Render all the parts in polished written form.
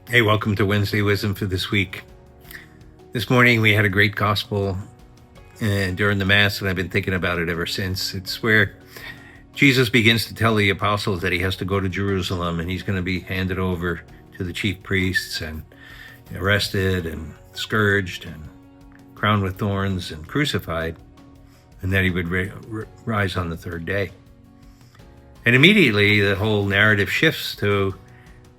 Hey, welcome to Wednesday Wisdom for this week. This morning we had a great gospel during the Mass, and I've been thinking about it ever since. It's where Jesus begins to tell the apostles that he has to go to Jerusalem and he's going to be handed over to the chief priests and arrested and scourged and crowned with thorns and crucified, and that he would rise on the third day. And immediately the whole narrative shifts to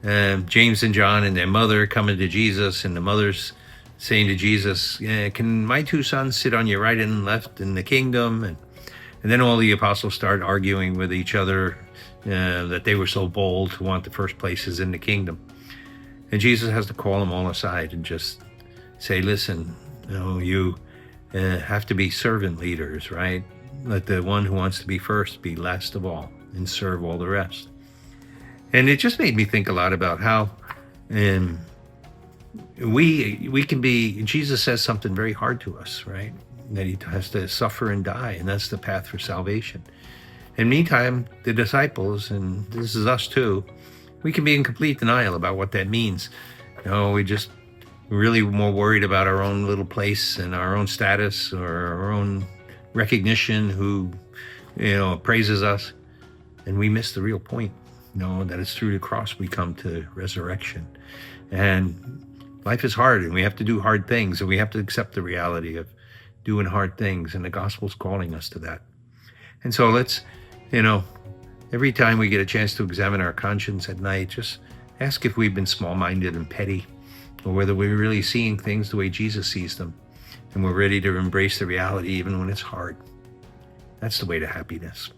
James and John and their mother coming to Jesus, and the mother's saying to Jesus, can my two sons sit on your right and left in the kingdom? And then all the apostles start arguing with each other that they were so bold to want the first places in the kingdom. And Jesus has to call them all aside and just say, listen, you have to be servant leaders, right? Let the one who wants to be first be last of all and serve all the rest. And it just made me think a lot about how we can be, Jesus says something very hard to us, right? That he has to suffer and die, and that's the path for salvation. And meantime, the disciples, and this is us too, we can be in complete denial about what that means. We just really more worried about our own little place and our own status or our own recognition, who, praises us. And we miss the real point. That it's through the cross we come to resurrection. And life is hard, and we have to do hard things, and we have to accept the reality of doing hard things, and the gospel's calling us to that. And so let's, every time we get a chance to examine our conscience at night, just ask if we've been small-minded and petty, or whether we're really seeing things the way Jesus sees them, and we're ready to embrace the reality even when it's hard. That's the way to happiness.